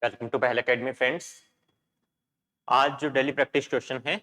Welcome to पहल academy friends. आज जो डेली प्रैक्टिस क्वेश्चन है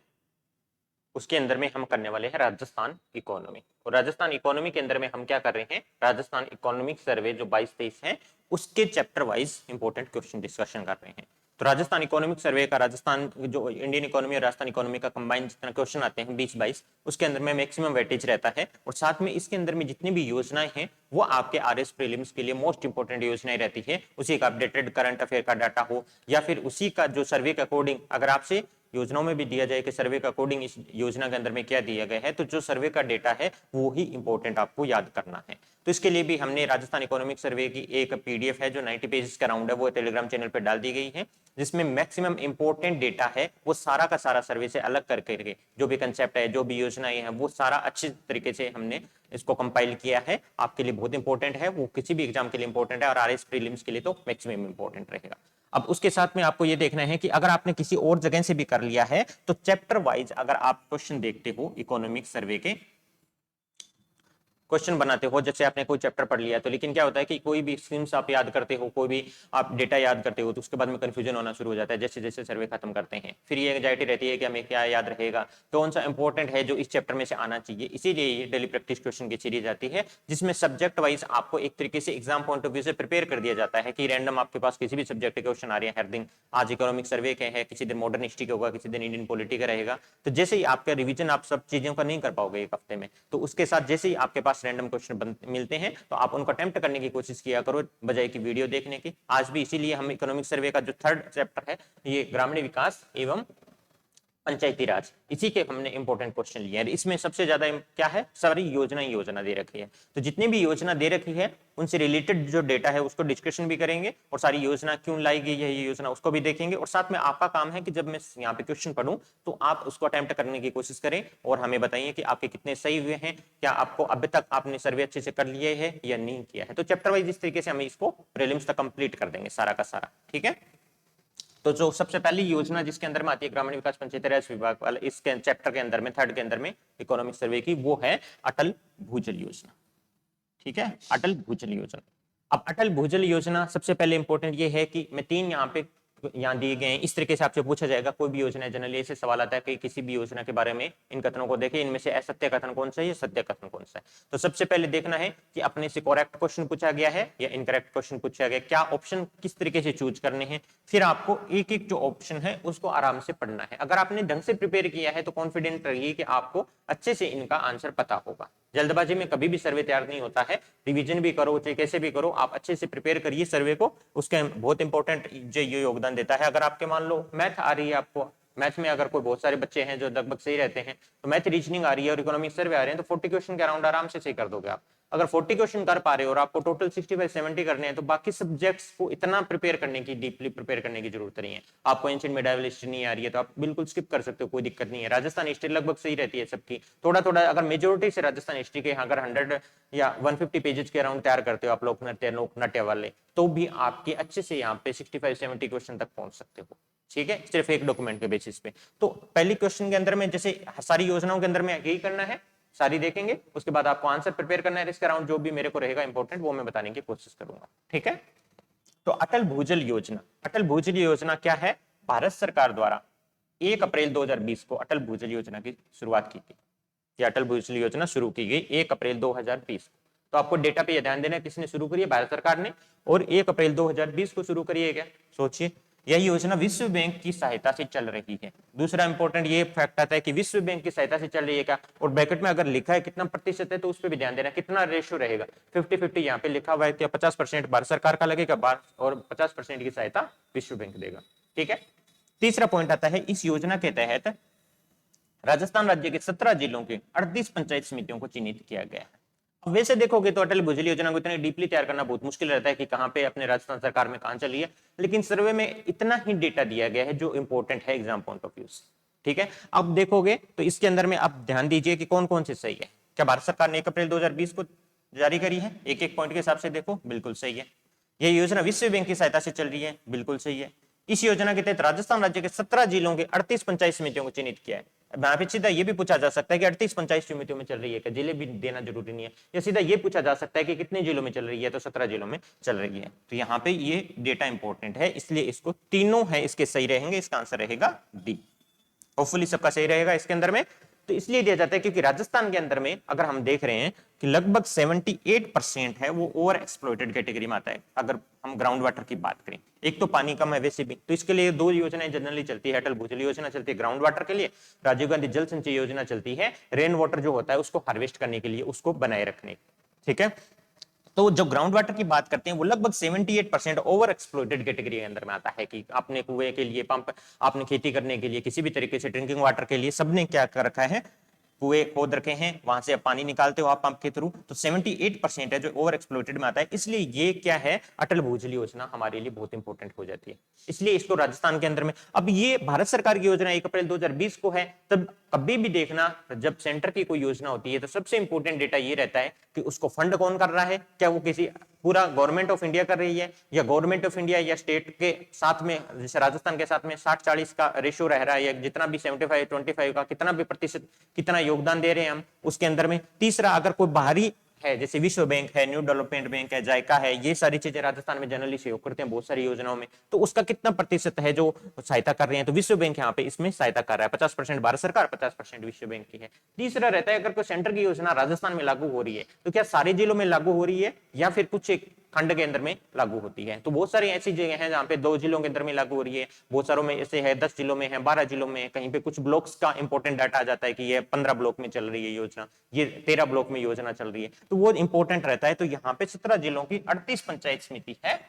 उसके अंदर में हम करने वाले हैं राजस्थान इकोनॉमी। और राजस्थान इकोनॉमी के अंदर में हम क्या कर रहे हैं, राजस्थान इकोनॉमिक सर्वे जो 22-23 है उसके chapter wise important question discussion कर रहे हैं। तो राजस्थान इकोनॉमिक सर्वे का राजस्थान जो इंडियन इकोनॉमी और राजस्थान इकोनॉमी का कंबाइन जितना क्वेश्चन आते हैं 20-22 उसके अंदर में मैक्सिमम वेटेज रहता है। और साथ में इसके अंदर में जितनी भी योजनाएं हैं वो आपके आरएस प्रीलिम्स के लिए मोस्ट इंपोर्टेंट योजनाएं रहती है। उसी का अपडेटेड करंट अफेयर का डाटा हो या फिर उसी का जो सर्वे के अकॉर्डिंग अगर आपसे योजनाओं में भी दिया जाए कि सर्वे का अकॉर्डिंग इस योजना के अंदर में क्या दिया गया है, तो जो सर्वे का डेटा है वो ही इंपॉर्टेंट आपको याद करना है। तो इसके लिए भी हमने राजस्थान इकोनॉमिक सर्वे की एक पीडीएफ है जो 90 पेजेस का राउंड है वो टेलीग्राम चैनल पर डाल दी गई है, जिसमें मैक्सिमम इंपॉर्टेंट डेटा है वो सारा का सारा सर्वे से अलग करके जो भी कंसेप्ट है जो भी योजनाएं हैं वो सारा अच्छे तरीके से हमने इसको कंपाइल किया है। आपके लिए बहुत इंपॉर्टेंट है, वो किसी भी एग्जाम के लिए इंपॉर्टेंट है और आरएस प्रीलिम्स के लिए तो मैक्सिमम इंपॉर्टेंट रहेगा। अब उसके साथ में आपको ये देखना है कि अगर आपने किसी और जगह से भी कर लिया है तो चैप्टर वाइज अगर आप क्वेश्चन देखते हो इकोनॉमिक सर्वे के क्वेश्चन बनाते हो, जैसे आपने कोई चैप्टर पढ़ लिया तो लेकिन क्या होता है कि कोई भी स्कीम्स आप याद करते हो, कोई भी आप डेटा याद करते हो तो उसके बाद में कंफ्यूजन होना शुरू हो जाता है जैसे जैसे सर्वे खत्म करते हैं। फिर ये एंजाइटी रहती है कि हमें क्या याद रहेगा, कौन सा इंपॉर्टेंट है जो इस चैप्टर में से आना चाहिए। इसीलिए ये डेली प्रैक्टिस क्वेश्चन की सीरीज आती है जिसमें सब्जेक्ट वाइज आपको एक तरीके से एग्जाम पॉइंट ऑफ व्यू से प्रिपेयर कर दिया जाता है कि रैंडम आपके पास किसी भी सब्जेक्ट के क्वेश्चन आ रहे हैं हर दिन। आज इकोनॉमिक सर्वे के है, किसी दिन मॉडर्न हिस्ट्री का होगा, किसी दिन इंडियन पॉलिटी का रहेगा। तो जैसे ही आपका रिविजन आप सब चीजों का नहीं कर पाओगे एक हफ्ते में, तो उसके साथ जैसे ही आपके पास रैंडम क्वेश्चन मिलते हैं तो आप उनको अटेम्प्ट करने की कोशिश किया करो बजाय की वीडियो देखने की। आज भी इसीलिए हम इकोनॉमिक सर्वे का जो थर्ड चैप्टर है ये ग्रामीण विकास एवं पंचायती राज, इसी के हमने इंपॉर्टेंट क्वेश्चन लिए हैं। इसमें सबसे ज्यादा क्या है, सारी योजना दे रखी है, तो जितनी भी योजना दे रखी है उनसे रिलेटेड जो डेटा है उसको डिस्कशन भी करेंगे और सारी योजना क्यों लाई गई है ये योजना उसको भी देखेंगे। और साथ में आपका काम है कि जब मैं यहाँ पे क्वेश्चन पढ़ूं तो आप उसको अटेम्प्ट करने की कोशिश करें और हमें बताइए कि आपके कितने सही हुए हैं, क्या आपको अभी तक आपने सर्वे अच्छे से कर लिए है या नहीं किया है। तो चैप्टर वाइज इस तरीके से हम इसको प्रीलिम्स तक कंप्लीट कर देंगे सारा का सारा, ठीक है। तो जो सबसे पहली योजना जिसके अंदर में आती है ग्रामीण विकास पंचायती राज विभाग वाला, इसके चैप्टर के अंदर में थर्ड के अंदर में इकोनॉमिक सर्वे की, वो है अटल भूजल योजना। ठीक है, अटल भूजल योजना। अब अटल भूजल योजना सबसे पहले इंपॉर्टेंट ये है कि मैं तीन यहाँ पे यहाँ दिए गए हैं, इस तरीके से आपसे पूछा जाएगा कोई भी योजना है, जनरली ऐसे सवाल आता है कि किसी भी योजना के बारे में इन कथनों को देखें, इनमें से असत्य कथन कौन सा है या सत्य कथन कौन सा है। तो सबसे पहले देखना है कि अपने से करेक्ट क्वेश्चन पूछा गया है या इनकरेक्ट क्वेश्चन पूछा गया, क्या ऑप्शन किस तरीके से चूज करने हैं। फिर आपको एक एक जो ऑप्शन है उसको आराम से पढ़ना है। अगर आपने ढंग से प्रिपेयर किया है तो कॉन्फिडेंट रहिए कि आपको अच्छे से इनका आंसर पता होगा। जल्दबाजी में कभी भी सर्वे तैयार नहीं होता है, रिवीजन भी करो चाहे कैसे भी करो, आप अच्छे से प्रिपेयर करिए सर्वे को, उसके बहुत इंपॉर्टेंट जो ये योगदान देता है। अगर आपके मान लो मैथ आ रही है, आपको मैथ में अगर कोई बहुत सारे बच्चे हैं जो लगभग सही रहते हैं, तो मैथ रीजनिंग आ रही है और इकोनॉमिक सर्वे आ रहे हैं, तो 40 क्वेश्चन के अराउंड आराम से सही कर दोगे आप। अगर 40 क्वेश्चन कर पा रहे हो और आपको टोटल 65-70 करने हैं तो बाकी सब्जेक्ट्स को इतना प्रिपेयर करने की, डीपली प्रिपेयर करने की जरूरत नहीं है। आपको एंशिएंट मिडाइवल हिस्ट्री नहीं आ रही है तो आप बिल्कुल स्किप कर सकते हो, कोई दिक्कत नहीं है। राजस्थान हिस्ट्री लगभग सही रहती है सबकी, थोड़ा थोड़ा अगर मेजोरिटी से राजस्थान हिस्ट्री के अगर 100 या 150 पेजेस के अराउंड तैयार करते हो आप लोक नृत्य वाले, तो भी आपके अच्छे से यहाँ पे 65-70 क्वेश्चन तक पहुंच सकते हो। ठीक है, सिर्फ एक डॉक्यूमेंट के बेसिस पे। तो पहली क्वेश्चन के अंदर में जैसे सारी योजनाओं के अंदर में यही करना है, सारी देखेंगे, उसके बाद आपको आंसर प्रिपेयर करना है, इसके अराउंड जो भी मेरे को रहेगा इंपॉर्टेंट वो मैं बताने की कोशिश करूंगा। ठीक है, तो अटल भूजल योजना, अटल भूजल योजना क्या है, भारत सरकार द्वारा 1 अप्रैल 2020 को अटल भूजल योजना की शुरुआत की गई। ये अटल भूजल योजना शुरू की गई 1 अप्रैल 2020 को। तो आपको डेटा पे ध्यान देना है, किसने शुरू करी है, भारत सरकार ने, और 1 अप्रैल 2020 को शुरू करी है। क्या सोचिए, यह योजना विश्व बैंक की सहायता से चल रही है। दूसरा इंपॉर्टेंट ये फैक्ट आता है कि विश्व बैंक की सहायता से चल रही है क्या, और ब्रैकेट में अगर लिखा है कितना प्रतिशत है तो उस पर भी ध्यान देना, कितना रेशियो रहेगा, 50-50 यहाँ पे लिखा हुआ है, क्या 50% भारत सरकार का लगेगा और 50% की सहायता विश्व बैंक देगा। ठीक है, तीसरा पॉइंट आता है, इस योजना के तहत राजस्थान राज्य के 17 जिलों के 38 पंचायत समितियों को चिन्हित किया गया है। वैसे देखोगे तो अटल भूजल योजना को इतनी डीपली तैयार करना बहुत मुश्किल रहता है कि कहां पे अपने राजस्थान सरकार में कहां चली है, लेकिन सर्वे में इतना ही डेटा दिया गया है जो इंपॉर्टेंट है एग्जाम पॉइंट ऑफ व्यू से। ठीक है, अब देखोगे तो इसके अंदर में आप ध्यान दीजिए कि कौन कौन से सही है। क्या भारत सरकार ने 1 अप्रैल 2020 को जारी करी है, एक एक पॉइंट के हिसाब से देखो, बिल्कुल सही है। यह योजना विश्व बैंक की सहायता से चल रही है, बिल्कुल सही है। इस योजना के तहत राजस्थान राज्य के 17 जिलों के 38 पंचायत समितियों को चिन्हित किया है, यहाँ पे सीधा ये भी पूछा जा सकता है कि 38 पंचायत समितियों में चल रही है, कि जिले भी देना जरूरी नहीं है, या सीधा ये पूछा जा सकता है कि कितने जिलों में चल रही है, तो 17 जिलों में चल रही है। तो यहाँ पे ये डेटा इंपॉर्टेंट है, इसलिए इसको तीनों है इसके सही रहेंगे, इसका आंसर रहेगा डी। होपफुली सबका सही रहेगा इसके अंदर में। तो इसलिए दिया जाता है क्योंकि राजस्थान के अंदर में अगर हम देख रहे हैं कि लगभग 78% है वो ओवर एक्सप्लॉइटेड कैटेगरी में आता है। अगर हम ग्राउंड वाटर की बात करें, एक तो पानी कम है वैसे भी, तो इसके लिए दो योजनाएं जनरली चलती है। अटल भूजल योजना चलती है ग्राउंड वाटर के लिए, राजीव गांधी जल संचय योजना चलती है रेन वाटर जो होता है उसको हार्वेस्ट करने के लिए, उसको बनाए रखने। ठीक है, तो जो ग्राउंड वाटर की बात करते हैं वो लगभग 78% ओवर एक्सप्लॉइटेड कैटेगरी के अंदर में आता है कि आपने कुएं के लिए पंप, आपने खेती करने के लिए, किसी भी तरीके से ड्रिंकिंग वाटर के लिए, सबने क्या कर रखा है, कुएं खोद रखे हैं, वहां से आप पानी निकालते हो आप पंप के थ्रू। तो 78% है जो ओवर एक्सप्लॉइटेड में आता है। इसलिए ये क्या है, अटल भूजल योजना हमारे लिए बहुत इंपॉर्टेंट हो जाती है, इसलिए इसको राजस्थान के अंदर में। अब ये भारत सरकार की योजना 1 अप्रैल 2020 को है, तब कभी भी देखना जब सेंटर की कोई योजना होती है तो सबसे इंपॉर्टेंट डेटा ये रहता है कि उसको फंड कौन कर रहा है, क्या वो किसी पूरा गवर्नमेंट ऑफ इंडिया कर रही है, या गवर्नमेंट ऑफ इंडिया या स्टेट के साथ में, जैसे राजस्थान के साथ में 60-40 का रेशियो रह रहा है, या जितना भी 75-25 का कितना भी प्रतिशत कितना योगदान दे रहे हैं हम उसके अंदर में। तीसरा, अगर कोई बाहरी है जैसे विश्व बैंक है, न्यू डेवलपमेंट बैंक है, जायका है, ये सारी चीजें राजस्थान में जनरली सहयोग करते हैं बहुत सारी योजनाओं में, तो उसका कितना प्रतिशत है जो सहायता कर रहे हैं, तो विश्व बैंक यहाँ पे इसमें सहायता कर रहा है। 50% भारत सरकार, 50% विश्व बैंक की है। तीसरा रहता है अगर कोई सेंटर की योजना राजस्थान में लागू हो रही है तो क्या सारे जिलों में लागू हो रही है या फिर कुछ एक खंड के अंदर में लागू होती है। तो बहुत सारी ऐसी जगह हैं जहां पे 2 जिलों के अंदर में लागू हो रही है, बहुत सारों में ऐसे है 10 जिलों में है, 12 जिलों में, कहीं पे कुछ ब्लॉक्स का इंपॉर्टेंट डाटा आ जाता है कि ये 15 ब्लॉक में चल रही है योजना, ये 13 ब्लॉक में योजना चल रही है, तो वो इंपॉर्टेंट रहता है। तो यहाँ पे 17 जिलों की 38 पंचायत समिति है,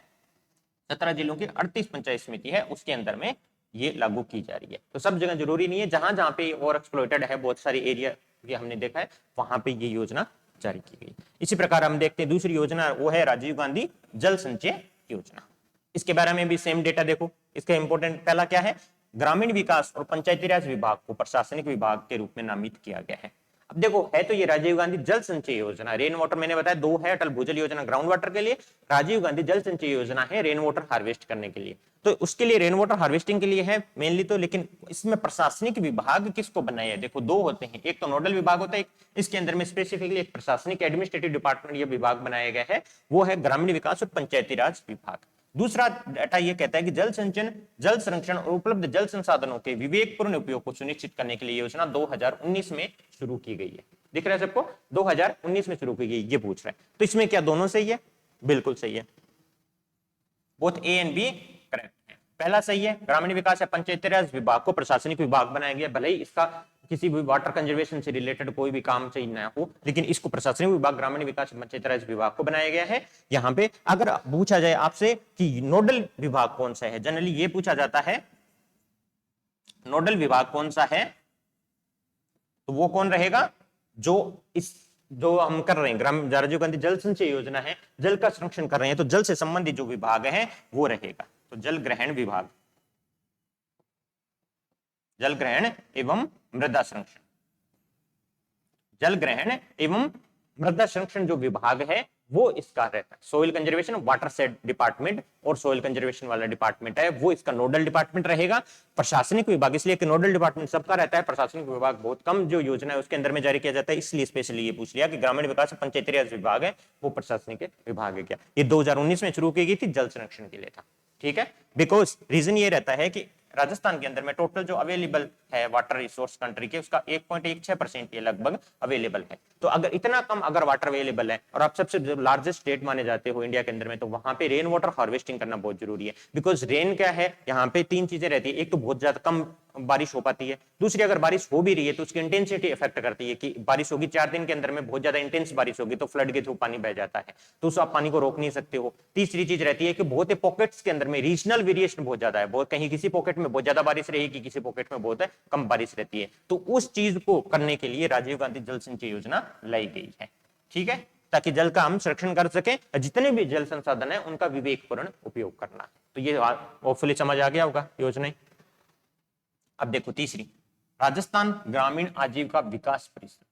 17 जिलों की 38 पंचायत समिति है, उसके अंदर में ये लागू की जा रही है। तो सब जगह जरूरी नहीं है, जहां जहां पे और एक्सप्लॉइटेड है बहुत सारी एरिया ये हमने देखा है वहां पे ये योजना जारी की गई। इसी प्रकार हम देखते हैं दूसरी योजना, वो है राजीव गांधी जल संचय योजना। इसके बारे में भी सेम डेटा देखो, इसका इंपॉर्टेंट पहला क्या है, ग्रामीण विकास और पंचायती राज विभाग को प्रशासनिक विभाग के रूप में नामित किया गया है। अब देखो, है तो ये राजीव गांधी जल संचय योजना, रेन वाटर मैंने बताया 2 है, अटल भूजल योजना ग्राउंड वाटर के लिए, राजीव गांधी जल संचय योजना है रेन वाटर हार्वेस्ट करने के लिए। तो उसके लिए रेन वाटर हार्वेस्टिंग के लिए है मेनली तो, लेकिन इसमें प्रशासनिक विभाग किसको बनाया है, देखो 2 होते हैं, एक तो नोडल विभाग होता है, इसके अंदर में स्पेसिफिकली एक प्रशासनिक एडमिनिस्ट्रेटिव डिपार्टमेंट ये विभाग बनाया गया है, वो है ग्रामीण विकास और पंचायती राज विभाग। दूसरा डाटा ये कहता है कि जल संचयन, जल संरक्षण और उपलब्ध जल संसाधनों के विवेकपूर्ण उपयोग को सुनिश्चित करने के लिए योजना 2019 में शुरू की गई है। दिख रहा है सबको, 2019 में शुरू की गई, ये पूछ रहा है। तो इसमें क्या दोनों सही है, बिल्कुल सही है, both A and B correct है। पहला सही है, ग्रामीण विकास या पंचायती राज विभाग को प्रशासनिक विभाग बनाया गया, भले ही इसका किसी भी वाटर कंजर्वेशन से रिलेटेड कोई भी काम चाहिए ना हो, लेकिन इसको प्रशासनिक विभाग ग्रामीण विकास पंचायती राज विभाग को बनाया गया है। यहाँ पे अगर पूछा जाए आपसे कि नोडल विभाग कौन सा है, जनरली ये पूछा जाता है नोडल विभाग कौन सा है, तो वो कौन रहेगा, जो हम कर रहे हैं ग्राम राजीव गांधी जल संचय योजना है, जल का संरक्षण कर रहे हैं, तो जल से संबंधित जो विभाग है वो रहेगा। तो जल ग्रहण विभाग, जल ग्रहण एवं मृदा संरक्षण, जल ग्रहण एवं मृदा संरक्षण जो विभाग है वो इसका रहता है। Soil conservation water set department और सोइल कंजर्वेशन वाला डिपार्टमेंट है वो इसका नोडल डिपार्टमेंट रहेगा। प्रशासनिक विभाग इसलिए कि नोडल डिपार्टमेंट सबका रहता है, प्रशासनिक विभाग बहुत कम जो योजना है उसके अंदर में जारी किया जाता है, इसलिए स्पेशली ये पूछ लिया कि ग्रामीण विकास पंचायती राज विभाग है वो प्रशासनिक विभाग है क्या। ये 2019 में शुरू की गई थी, जल संरक्षण के लिए था। ठीक है, बिकॉज रीजन ये रहता है कि राजस्थान के अंदर में टोटल जो अवेलेबल है वाटर रिसोर्स कंट्री के, उसका 1.16% ये लगभग अवेलेबल है। तो अगर इतना कम अगर वाटर अवेलेबल है और आप सबसे लार्जेस्ट स्टेट माने जाते हो इंडिया के अंदर में, तो वहां पे रेन वाटर हार्वेस्टिंग करना बहुत जरूरी है। बिकॉज रेन क्या है, यहाँ पे 3 चीजें रहती है, एक तो बहुत ज्यादा कम बारिश हो पाती है, दूसरी अगर बारिश हो भी रही है तो उसकी इंटेंसिटी इफेक्ट करती है कि बारिश होगी 4 दिन के अंदर में बहुत ज्यादा इंटेंस बारिश होगी तो फ्लड के थ्रू पानी बह जाता है, तो उस आप पानी को रोक नहीं सकते हो। तीसरी चीज रहती है कि बहुत पॉकेट्स के अंदर में रीजनल वेरिएशन बहुत ज्यादा है, बहुत कहीं किसी पॉकेट में बहुत ज्यादा बारिश रहेगी, किसी पॉकेट में बहुत कम बारिश रहती है, तो उस चीज को करने के लिए राजीव गांधी जल संचय योजना लाई गई है। ठीक है, ताकि जल का हम संरक्षण कर सके, जितने भी जल संसाधन है उनका विवेकपूर्ण उपयोग करना है। तो ये होपफुली समझ आ गया होगा योजना। अब देखो तीसरी, राजस्थान ग्रामीण आजीविका विकास परिषद,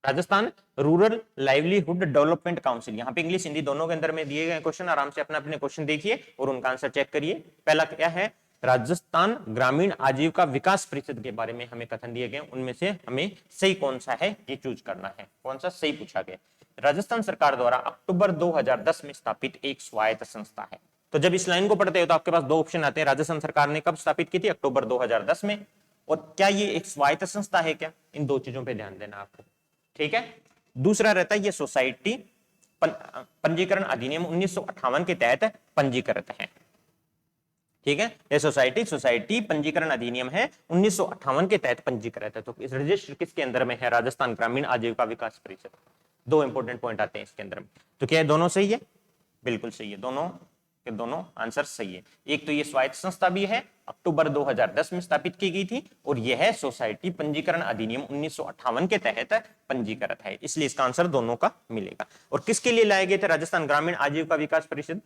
Rajasthan rural livelihood development council. यहाँ पे इंग्लिश हिंदी दोनों के अंदर में दिए गए क्वेश्चन, आराम से अपने अपने क्वेश्चन देखिए और उनका आंसर चेक करिए। पहला क्या है, राजस्थान ग्रामीण आजीविका विकास परिषद के बारे में हमें कथन दिए गए, उनमें से हमें सही कौन सा है ये चूज करना है, कौन सा सही पूछा गया। राजस्थान सरकार द्वारा अक्टूबर 2010 में स्थापित एक स्वायत्त संस्था है। तो जब इस लाइन को पढ़ते हो तो आपके पास दो ऑप्शन आते हैं, राजस्थान सरकार ने कब स्थापित की थी, अक्टूबर 2010 में, और क्या ये एक स्वायत्त संस्था है क्या, इन दो चीजों पे ध्यान देना आपको, ठीक है। दूसरा रहता है ये सोसाइटी पंजीकरण अधिनियम 1958 के तहत पंजीकृत है, ठीक है। ये सोसाइटी पंजीकरण अधिनियम है 1958 के तहत पंजीकृत है। तो इस रजिस्टर किसके अंदर में है, राजस्थान ग्रामीण आजीविका विकास परिषद। दो इंपॉर्टेंट पॉइंट आते हैं इसके अंदर में, तो क्या है दोनों सही है, बिल्कुल सही है, दोनों के दोनों आंसर सही है। एक तो ये स्वायत्त संस्था भी है, अक्टूबर 2010 में स्थापित की गई थी, और यह है सोसाइटी पंजीकरण अधिनियम 1958 के तहत पंजीकृत है, इसलिए इसका आंसर दोनों का मिलेगा। और किसके लिए लाए गए थे राजस्थान ग्रामीण आजीविका विकास परिषद,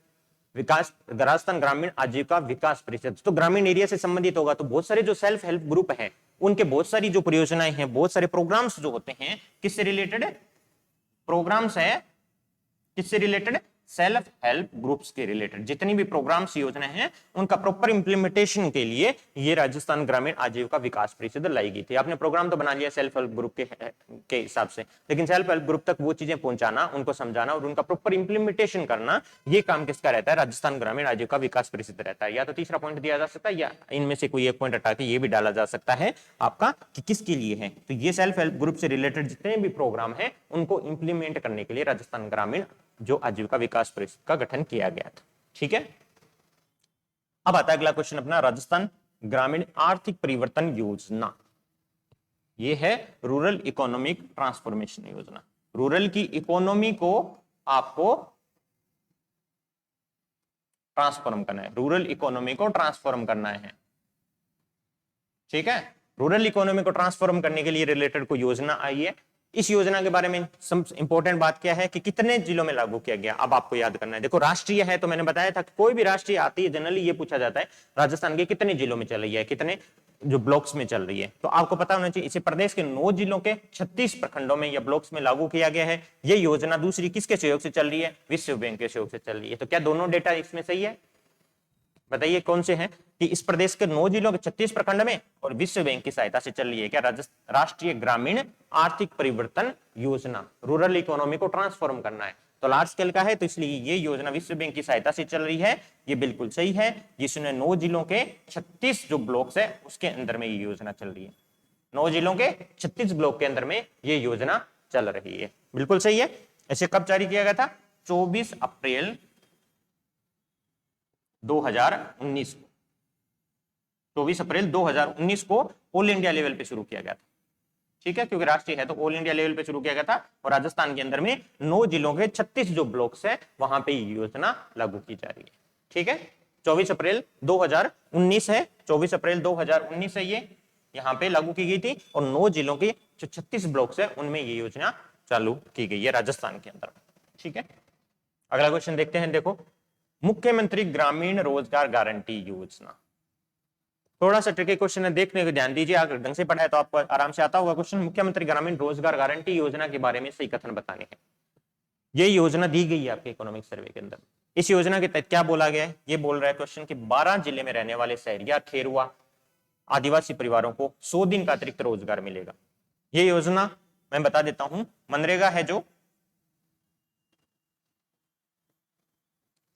राजस्थान ग्रामीण आजीविका विकास परिषद तो ग्रामीण एरिया से संबंधित होगा। तो बहुत सारे जो सेल्फ हेल्प ग्रुप हैं उनके बहुत सारी जो परियोजनाएं हैं, बहुत सारे प्रोग्राम्स जो होते हैं, किससे रिलेटेड प्रोग्राम्स है, किससे रिलेटेड, सेल्फ हेल्प ग्रुप्स के रिलेटेड। जितनी भी प्रोग्राम्स योजना है उनका प्रॉपर इंप्लीमेंटेशन के लिए ये राजस्थान ग्रामीण आजीविका विकास परिषद लाई गई थी। आपने प्रोग्राम तो बना लिया सेल्फ हेल्प ग्रुप के हिसाब से, लेकिन सेल्फ हेल्प ग्रुप तक वो चीजें पहुंचाना, उनको समझाना और उनका प्रॉपर इंप्लीमेंटेशन करना, ये काम किसका रहता है, राजस्थान ग्रामीण आजीविका विकास परिषद रहता है। या तो तीसरा पॉइंट दिया जा सकता है, या इनमें से कोई एक पॉइंट हटा के ये भी डाला जा सकता है आपका कि किसके लिए है। तो ये सेल्फ हेल्प ग्रुप से रिलेटेड जितने भी प्रोग्राम है उनको इंप्लीमेंट करने के लिए राजस्थान ग्रामीण जो आजीविका विकास परिषद का गठन किया गया था, ठीक है। अब आता है अगला क्वेश्चन अपना, राजस्थान ग्रामीण आर्थिक परिवर्तन योजना। यह है रूरल इकोनॉमिक ट्रांसफॉर्मेशन योजना। रूरल की इकोनॉमी को आपको ट्रांसफॉर्म करना है, रूरल इकोनॉमी को ट्रांसफॉर्म करना है, ठीक है। रूरल इकोनॉमी को ट्रांसफॉर्म करने के लिए रिलेटेड कोई योजना आई है। इस योजना के बारे में इंपॉर्टेंट बात क्या है कि कितने जिलों में लागू किया गया, अब आपको याद करना है। देखो राष्ट्रीय है तो मैंने बताया था कि कोई भी राष्ट्रीय आती है जनरली ये पूछा जाता है राजस्थान के कितने जिलों में चल रही है, कितने जो ब्लॉक्स में चल रही है। तो आपको पता होना चाहिए इसे प्रदेश के 9 जिलों के 36 प्रखंडों में या ब्लॉक्स में लागू किया गया है। ये योजना दूसरी किसके सहयोग से चल रही है, विश्व बैंक के सहयोग से चल रही है। तो क्या दोनों डेटा इसमें सही है, बताइए कौन से हैं कि इस प्रदेश के 9 जिलों के 36 प्रखंड में और विश्व बैंक की सहायता से चल रही है क्या, राष्ट्रीय ग्रामीण आर्थिक परिवर्तन योजना। रूरल इकोनॉमी को ट्रांसफॉर्म करना है तो लार्ज स्केल का है, तो इसलिए ये योजना विश्व बैंक की सहायता से चल रही है, ये बिल्कुल सही है। जिसमें 9 जिलों के 36 जो ब्लॉक्स है उसके अंदर में ये योजना चल रही है, 9 जिलों के 36 ब्लॉक के अंदर में ये योजना चल रही है, बिल्कुल सही है। इसे कब जारी किया गया था, 24 अप्रैल 2019 को, 24 अप्रैल 2019 को ऑल इंडिया लेवल पे शुरू किया गया था, ठीक है, क्योंकि राष्ट्रीय है तो ऑल इंडिया लेवल पे शुरू किया गया था। और राजस्थान के अंदर में 9 जिलों के 36 जो ब्लॉक्स है वहां पे ये योजना लागू की जा रही है, ठीक है। 24 अप्रैल 2019 है, 24 अप्रैल 2019 है ये यहाँ पे लागू की गई थी, और 9 जिलों के जो 36 ब्लॉक्स है उनमें ये योजना चालू की गई है राजस्थान के अंदर, ठीक है। अगला क्वेश्चन देखते हैं, देखो मुख्यमंत्री ग्रामीण रोजगार गारंटी योजना। थोड़ा सा ट्रिकी क्वेश्चन है, देखने को ध्यान दीजिए, अगर ढंग से पढ़ा है तो आपको आराम से आता होगा क्वेश्चन। मुख्यमंत्री ग्रामीण रोजगार गारंटी योजना के बारे में सही कथन बताने हैं। ये योजना दी गई है आपके इकोनॉमिक सर्वे के अंदर। इस योजना के तहत क्या बोला गया है, ये बोल रहा है क्वेश्चन कि 12 जिले में रहने वाले शहरिया खेरुआ आदिवासी परिवारों को 100 दिन का अतिरिक्त रोजगार मिलेगा। ये योजना मैं बता देता हूं, मनरेगा है जो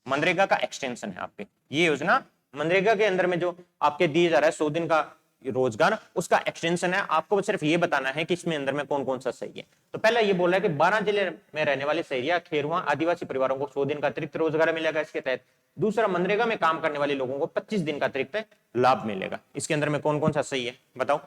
मनरेगा का एक्सटेंशन है आपके, ये योजना मनरेगा के अंदर में जो आपके दिए जा रहा है 100 दिन का रोजगार, उसका एक्सटेंशन है। आपको सिर्फ ये बताना है कि इसमें अंदर में कौन कौन सा सही है। तो पहला ये बोल रहा है कि 12 जिले में रहने वाले शहरिया खेरुआ आदिवासी परिवारों को 100 दिन का अतिरिक्त रोजगार मिलेगा इसके तहत। दूसरा, मनरेगा में काम करने वाले लोगों को 25 दिन का अतिरिक्त लाभ मिलेगा। इसके अंदर में कौन कौन सा सही है बताओ।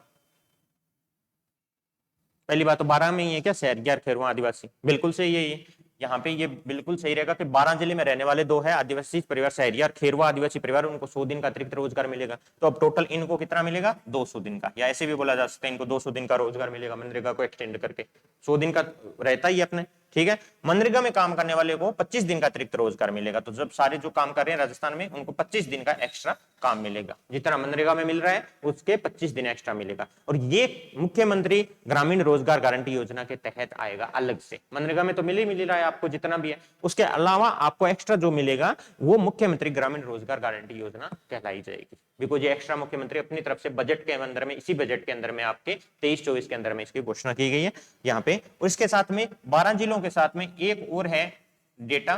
पहली बात तो 12 में ही है क्या, शहरिया खेरुआ आदिवासी, बिल्कुल सही है ये। यहाँ पे ये बिल्कुल सही रहेगा कि 12 जिले में रहने वाले 2 है आदिवासी परिवार, शहरिया और खेरवा आदिवासी परिवार, उनको 100 दिन का अतिरिक्त रोजगार मिलेगा। तो अब टोटल इनको कितना मिलेगा, 200 दिन का, या ऐसे भी बोला जा सकता है इनको 200 दिन का रोजगार मिलेगा मनरेगा को एक्सटेंड करके। 100 दिन का रहता ही अपने, ठीक है। मनरेगा में काम करने वाले को 25 दिन का अतिरिक्त रोजगार मिलेगा। तो जब सारे जो काम कर रहे हैं राजस्थान में, उनको 25 दिन का एक्स्ट्रा काम मिलेगा, जितना मनरेगा में मिल रहा है उसके 25 दिन एक्स्ट्रा मिलेगा। और ये मुख्यमंत्री ग्रामीण रोजगार गारंटी योजना के तहत आएगा अलग से। मनरेगा में तो मिल ही रहा है आपको जितना भी है, उसके अलावा आपको एक्स्ट्रा जो मिलेगा वो मुख्यमंत्री ग्रामीण रोजगार गारंटी योजना कहलाई जाएगी। बिकॉज ये एक्स्ट्रा मुख्यमंत्री अपनी तरफ से बजट के अंदर में, इसी बजट के अंदर में आपके 23-24 के अंदर में इसकी घोषणा की गई है यहाँ पे। और इसके साथ में 12 जिलों के साथ में एक और है डेटा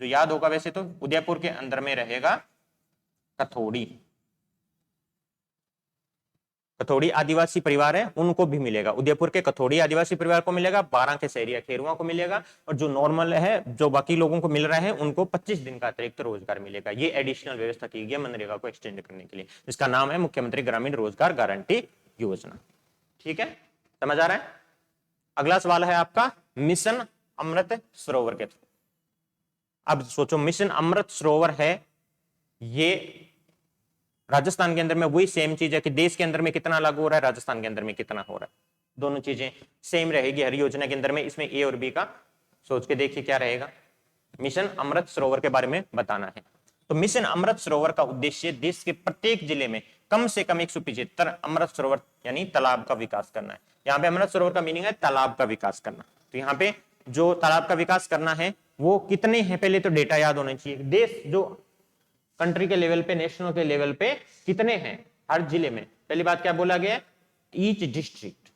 जो याद होगा वैसे तो, उदयपुर के अंदर में रहेगा कथोड़ी। कथोड़ी आदिवासी परिवार है उनको भी मिलेगा, उदयपुर के कथोड़ी आदिवासी परिवार को मिलेगा, 12 के शहरिया खेरुआ को मिलेगा, और जो नॉर्मल है जो बाकी लोगों को मिल रहा है उनको 25 दिन का अतिरिक्त रोजगार मिलेगा। ये एडिशनल व्यवस्था की गई है मनरेगा को एक्सटेंड करने के लिए, जिसका नाम है मुख्यमंत्री ग्रामीण रोजगार गारंटी योजना। ठीक है, समझ आ रहा है। अगला सवाल है आपका मिशन अमृत सरोवर के थ्रू। अब सोचो मिशन अमृत सरोवर है, ये राजस्थान के अंदर में वही सेम चीज है कि देश के अंदर में कितना लागू हो रहा है, राजस्थान के अंदर में कितना हो रहा है, दोनों चीजें सेम रहेगी हर योजना के अंदर में। इसमें ए और बी का सोच के देखिए क्या रहेगा। मिशन अमृत सरोवर के बारे में बताना है। तो मिशन अमृत सरोवर का उद्देश्य देश के प्रत्येक जिले में कम से कम 175 अमृत सरोवर यानी तालाब का विकास करना है। यहाँ पे अमृत सरोवर का मीनिंग है तालाब का विकास करना। तो यहाँ पे जो तालाब का विकास करना है वो कितने हैं, पहले तो डेटा याद होना चाहिए। देश जो कंट्री के लेवल पे, नेशनल के लेवल पे कितने हैं हर जिले में, पहली बात क्या बोला गया है, ईच डिस्ट्रिक्ट,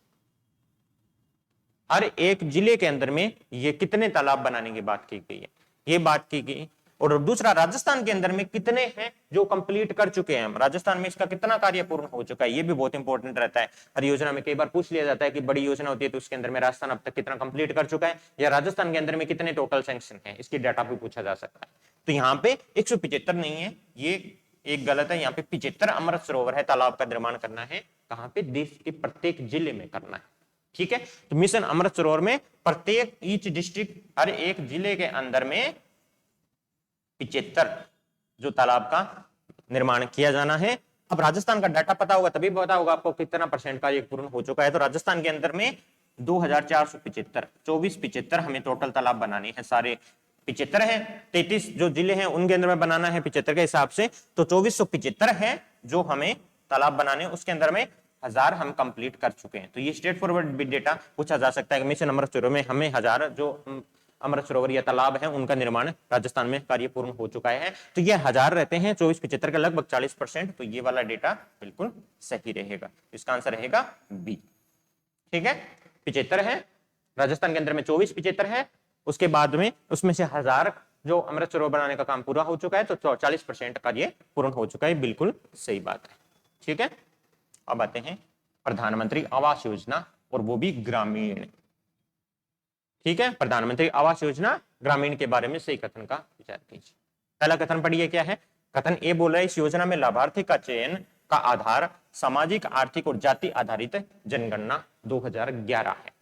हर एक जिले के अंदर में ये कितने तालाब बनाने की बात की गई है, ये बात की गई। और दूसरा राजस्थान के अंदर में कितने हैं जो कंप्लीट कर चुके हैं, राजस्थान में इसका कितना कार्य पूर्ण हो चुका है, ये भी बहुत इंपॉर्टेंट रहता है। हर योजना में कई बार पूछ लिया जाता है कि बड़ी योजना होती है तो उसके अंदर में राजस्थान अब तक कितना कंप्लीट कर चुका है, या राजस्थान के अंदर में कितने टोटल सैंक्शन है, इसकी डाटा भी पूछा जा सकता है। तो यहाँ पे 175 नहीं है, ये एक गलत है। यहाँ पे 75 अमृत सरोवर है, तालाब का निर्माण करना है। कहां पे, देश के प्रत्येक जिले में करना है। ठीक है, तो मिशन अमृत सरोवर में प्रत्येक ईच डिस्ट्रिक्ट, हर एक जिले के अंदर में 75 जो तालाब का निर्माण किया जाना है। अब राजस्थान का डाटा पता होगा तभी पता होगा आपको कितना परसेंट कार्य पूर्ण हो चुका है। तो राजस्थान के अंदर में 2475, 2475 हमें टोटल तालाब बनाने हैं। सारे 75 है, 33 जो जिले हैं उनके अंदर में बनाना है 75 के हिसाब से, तो 2475 है जो हमें तालाब बनाने, उसके अंदर में 1000 हम कंप्लीट कर चुके हैं। तो ये स्ट्रेट फॉरवर्ड डेटा पूछा जा सकता है कि मिशन अमृत सरोवर में हमें 1000 जो अमृत सरोवर या तालाब है उनका निर्माण राजस्थान में कार्य पूर्ण हो चुका है। तो ये 1000 रहते हैं, 2475 का लगभग 40%। तो ये वाला डेटा बिल्कुल सही रहेगा, इसका आंसर रहेगा बी। ठीक है, 75 है राजस्थान के अंदर में, 2475 है, उसके बाद में उसमें से 1000 जो अमृत सरोवर बनाने का काम पूरा हो चुका है, तो 40% कार्य पूर्ण हो चुका है। बिल्कुल सही बात है। ठीक है, अब आते हैं प्रधानमंत्री आवास योजना, और वो भी ग्रामीण। ठीक है, प्रधानमंत्री आवास योजना ग्रामीण के बारे में सही कथन का विचार कीजिए। पहला कथन पढ़िए क्या है। कथन ए बोल रहा है इस योजना में लाभार्थी का चयन का आधार सामाजिक, आर्थिक और जाति आधारित जनगणना 2011 है।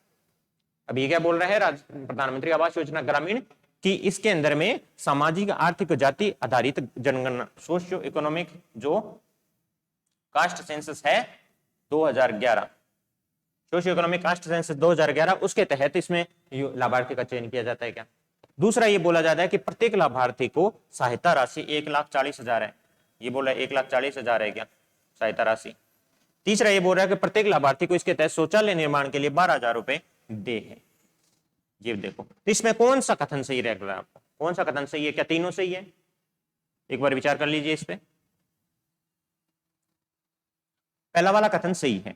अब ये क्या बोल रहा है प्रधानमंत्री आवास योजना ग्रामीण कि इसके अंदर में सामाजिक, आर्थिक और जाति आधारित जनगणना, सोशियो इकोनॉमिक जो कास्ट सेंसस है 2011, सोशियो इकोनॉमिक कास्ट सेंसस 2011, उसके तहत इसमें लाभार्थी का चयन किया जाता है क्या। दूसरा ये बोला जाता है कि प्रत्येक लाभार्थी को सहायता राशि 1,40,000 है, ये बोला 1,40,000 है क्या सहायता राशि। तीसरा ये बोल रहा है कि प्रत्येक लाभार्थी को इसके तहत शौचालय निर्माण के लिए 12,000 रुपए दे है। ये देखो, तो इसमें कौन सा कथन सही रह रहा है आपको, कौन सा कथन सही है, क्या तीनों सही है, एक बार विचार कर लीजिए इस पे। पहला वाला कथन सही है,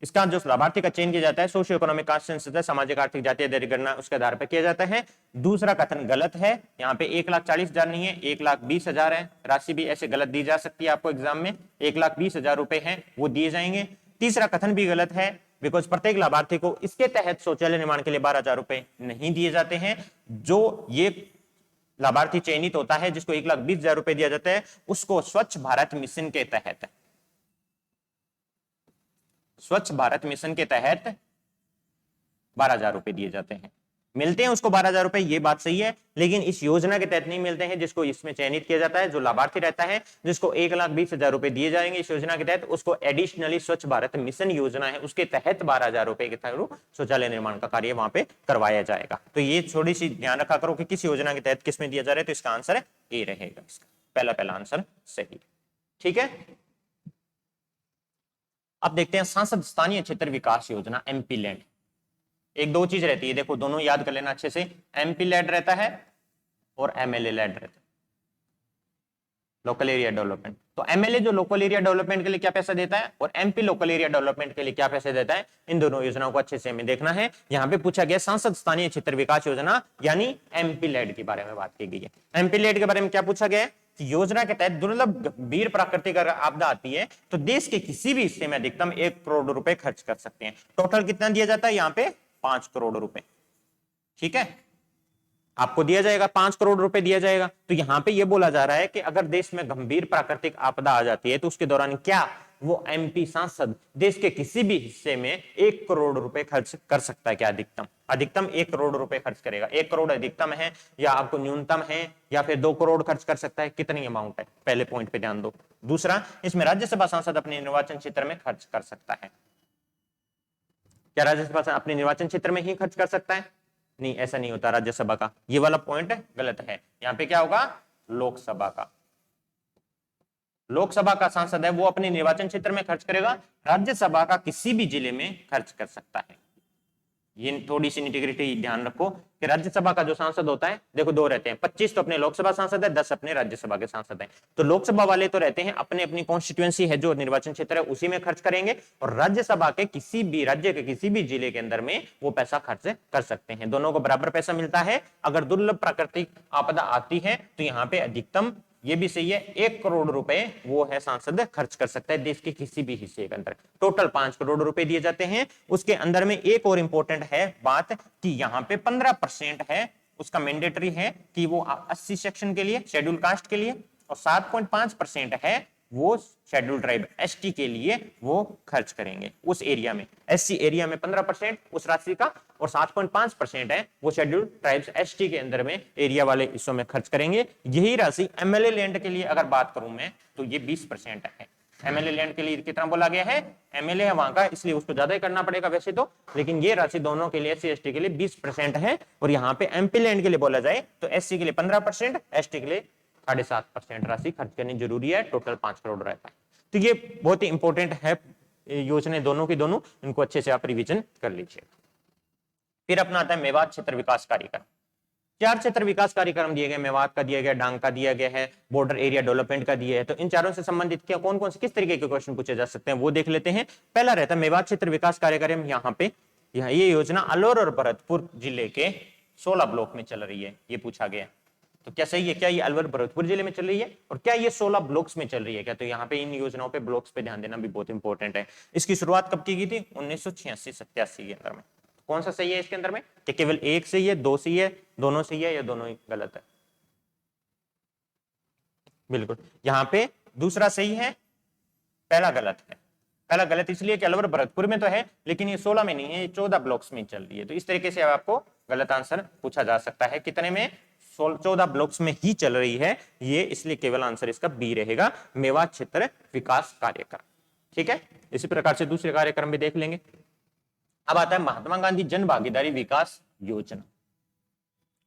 इसका जो लाभार्थी का चयन किया जाता है सोशियो इकोनॉमिक कास्ट सेंसस, सामाजिक आर्थिक जाति आधारित गणना, उसके आधार पर किया जाता है। दूसरा कथन गलत है, यहाँ पे 1,40,000 नहीं है, 1,20,000 है। राशि भी ऐसे गलत दी जा सकती है आपको एग्जाम में, 1,20,000 रुपए हैं वो दिए जाएंगे। तीसरा कथन भी गलत है, बिकॉज प्रत्येक लाभार्थी को इसके तहत शौचालय निर्माण के लिए 12,000 रुपए नहीं दिए जाते हैं। जो ये लाभार्थी चयनित होता है जिसको 1,20,000 रुपए दिया जाता है, उसको स्वच्छ भारत मिशन के तहत, स्वच्छ भारत मिशन के तहत 12,000 रुपए दिए जाते हैं। मिलते हैं उसको 12,000 रुपए, ये बात सही है, लेकिन इस योजना के तहत नहीं मिलते हैं। जिसको इसमें चयनित किया जाता है, जो लाभार्थी रहता है, जिसको 1,20,000 रुपए दिए जाएंगे इस योजना के तहत, उसको एडिशनली स्वच्छ भारत मिशन योजना है उसके तहत 12,000 रुपए के थ्रू शौचालय निर्माण का कार्य वहां पे करवाया जाएगा। तो ये थोड़ी सी ध्यान रखा करो कि किस योजना के तहत किसमें दिया जा रहा है। तो इसका आंसर ए रहेगा, इसका पहला आंसर सही। ठीक है, अब देखते हैं सांसद स्थानीय क्षेत्र विकास योजना, एमपी लैंड। एक दो चीज रहती है, देखो दोनों याद कर लेना अच्छे से, एमपी लैंड रहता है और एमएलए लैंड रहता है, लोकल एरिया डेवलपमेंट। तो एमएलए जो लोकल एरिया डेवलपमेंट के लिए क्या पैसा देता है और एमपी लोकल एरिया डेवलपमेंट के लिए क्या पैसे देता है, इन दोनों योजनाओं को अच्छे से हमें देखना है। यहाँ पे पूछा गया सांसद स्थानीय क्षेत्र विकास योजना यानी एमपी लैंड के बारे में बात की गई है। एमपी लैंड के बारे में क्या पूछा गया है, योजना के तहत दुर्लभ गंभीर प्राकृतिक आपदा आती है तो देश के किसी भी हिस्से में अधिकतम 1 करोड़ रुपए खर्च कर सकते हैं। टोटल कितना दिया जाता है यहाँ पे, 5 करोड़ रुपए। ठीक है, आपको दिया जाएगा 5 करोड़ रुपए दिया जाएगा। तो यहां पे ये बोला जा रहा है कि अगर देश में गंभीर प्राकृतिक आपदा आ जाती है तो उसके दौरान क्या वो एमपी सांसद देश के किसी भी हिस्से में 1 करोड़ रुपए खर्च कर सकता है क्या, अधिकतम 1 करोड़ रुपए खर्च करेगा। 1 करोड़ अधिकतम है या आपको न्यूनतम है या फिर 2 करोड़ खर्च कर सकता है, कितनी अमाउंट है, पहले पॉइंट पे ध्यान दो। दूसरा, इसमें राज्यसभा सांसद अपने निर्वाचन क्षेत्र में खर्च कर सकता है। क्या राज्यसभा अपने निर्वाचन क्षेत्र में ही खर्च कर सकता है? नहीं, ऐसा नहीं होता राज्यसभा का, ये वाला पॉइंट गलत है। यहां पे क्या होगा, लोकसभा का, लोकसभा का सांसद है वो अपने निर्वाचन क्षेत्र में खर्च करेगा, राज्यसभा का किसी भी जिले में खर्च कर सकता है। ये थोड़ी सी इंटीग्रिटी ध्यान रखो कि राज्यसभा का जो सांसद होता है, देखो दो रहते हैं, 25 तो अपने लोकसभा सांसद है, 10 अपने राज्यसभा के सांसद हैं। तो लोकसभा वाले तो रहते हैं अपने अपनी कॉन्स्टिट्यूएंसी है जो निर्वाचन क्षेत्र है उसी में खर्च करेंगे, और राज्यसभा के किसी भी राज्य के किसी भी जिले के अंदर में वो पैसा खर्च कर सकते हैं। दोनों को बराबर पैसा मिलता है। अगर दुर्लभ प्राकृतिक आपदा आती है तो यहाँ पे अधिकतम, ये भी सही है, 1 करोड़ रुपए वो है सांसद खर्च कर सकता है देश के किसी भी हिस्से के अंदर। टोटल 5 करोड़ रुपए दिए जाते हैं। उसके अंदर में एक और इंपॉर्टेंट है बात कि यहाँ पे 15% है उसका मैंडेटरी है कि वो 80 सेक्शन के लिए, शेड्यूल कास्ट के लिए, और 7.5% है वो शेड्यूल ट्राइब एसटी के लिए वो खर्च करेंगे उस एरिया में। एससी एरिया में 15% उस राशि का, और 7.5% है वो शेड्यूल ट्राइब्स एसटी के अंदर में एरिया वाले हिस्सों में खर्च करेंगे। यही राशि एमएलए लैंड के लिए अगर बात करूं मैं तो ये 20% है। एमएलए लैंड के लिए कितना बोला गया है, एमएलए है वहां का, इसलिए उसको ज्यादा ही करना पड़ेगा वैसे तो, लेकिन ये राशि दोनों के लिए एससी एसटी के लिए 20% है। और यहाँ पे एमपी लैंड के लिए बोला जाए तो एससी के लिए 15%, एसटी के लिए 7.5% राशि खर्च करनी जरूरी है। टोटल 5 करोड़ रहता है। तो ये बहुत ही इंपॉर्टेंट है योजना दोनों की दोनों, इनको अच्छे से आप रिवीजन कर लीजिए। फिर अपना आता है मेवात क्षेत्र विकास कार्यक्रम। 4 क्षेत्र विकास कार्यक्रम दिए गए, मेवात का दिया गया, डांग का दिया गया है, बॉर्डर एरिया डेवलपमेंट का दिया है। तो इन चारों से संबंधित क्या कौन कौन से किस तरीके के क्वेश्चन पूछे जा सकते हैं वो देख लेते हैं। पहला रहता है मेवात क्षेत्र विकास कार्यक्रम। यहाँ पे ये योजना अलवर और भरतपुर जिले के 16 ब्लॉक में चल रही है, ये पूछा गया। तो क्या सही है, क्या ये अलवर भरतपुर जिले में चल रही है और क्या ये 16 ब्लॉक्स में चल रही है क्या? तो यहाँ पे इन योजनाओं पे ब्लॉक्स पे ध्यान देना भी बहुत इंपॉर्टेंट है। इसकी शुरुआत कब की गई थी, 1986-87 के अंदर में। कौन सा सही है इसके अंदर में, कि केवल एक सही है, 2 सही है, दोनों सही है या दोनों ही गलत है? बिल्कुल, यहाँ पे दूसरा सही है, पहला गलत है। पहला गलत इसलिए कि अलवर भरतपुर में तो है लेकिन ये 16 में नहीं है, ये 14 ब्लॉक्स में चल रही है। तो इस तरीके से आपको गलत आंसर पूछा जा सकता है। कितने में, 14 ब्लॉक्स में ही चल रही है ये, इसलिए केवल आंसर इसका बी रहेगा, मेवात क्षेत्र विकास कार्यक्रम। ठीक है, इसी प्रकार से दूसरे कार्यक्रम भी देख लेंगे। अब आता है महात्मा गांधी जन भागीदारी विकास योजना।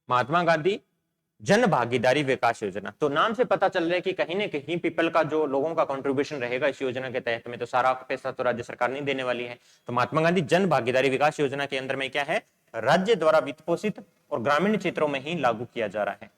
महात्मा गांधी जन भागीदारी विकास योजना, तो नाम से पता चल रहा है कि कहीं ना कहीं पीपल का जो लोगों का कंट्रीब्यूशन रहेगा इस योजना के तहत में, तो सारा पैसा तो राज्य सरकार नहीं देने वाली है। तो महात्मा गांधी जन भागीदारी विकास योजना के अंदर में क्या है, राज्य द्वारा वित्त पोषित और ग्रामीण क्षेत्रों में ही लागू किया जा रहा है।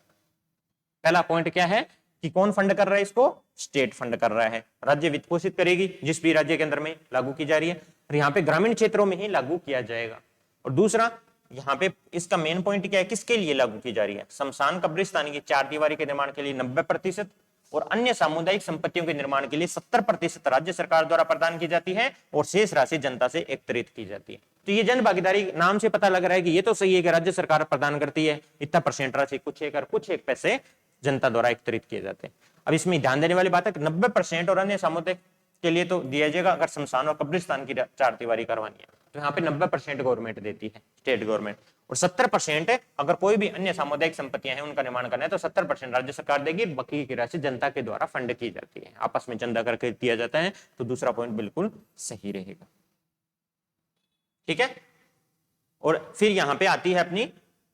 पहला पॉइंट क्या है कि कौन फंड कर रहा है इसको, स्टेट फंड कर रहा है। राज्य वित्त पोषित करेगी जिस भी राज्य के अंदर में लागू की जा रही है, और यहाँ पे ग्रामीण क्षेत्रों में ही लागू किया जाएगा। और दूसरा यहाँ पे इसका मेन पॉइंट क्या है, किसके लिए लागू की जा रही है, शमशान कब्रिस्तान की 4 दीवारी के निर्माण के लिए 90% और अन्य सामुदायिक संपत्तियों के निर्माण के लिए 70% राज्य सरकार द्वारा प्रदान की जाती है और शेष राशि जनता से एकत्रित की जाती है। तो ये जन भागीदारी नाम से पता लग रहा है कि ये तो सही है कि राज्य सरकार प्रदान करती है इतना परसेंट राशि, कुछ एक पैसे जनता द्वारा एकत्रित किए जाते हैं। अब इसमें ध्यान देने वाली बात है कि 90% और अन्य सामुदायिक के लिए तो दिया जाएगा अगर शमशान और कब्रिस्तान की 4 दीवारी करवानी है, तो यहाँ पे 90% गवर्नमेंट देती है, स्टेट गवर्नमेंट। और 70% अगर कोई भी अन्य सामुदायिक संपत्तियां हैं उनका निर्माण करना है तो 70% राज्य सरकार देगी, बाकी की राशि जनता के द्वारा फंड की जाती है, आपस में चंदा करके दिया जाता है। तो दूसरा पॉइंट बिल्कुल सही रहेगा। ठीक है, और फिर यहां पे आती है अपनी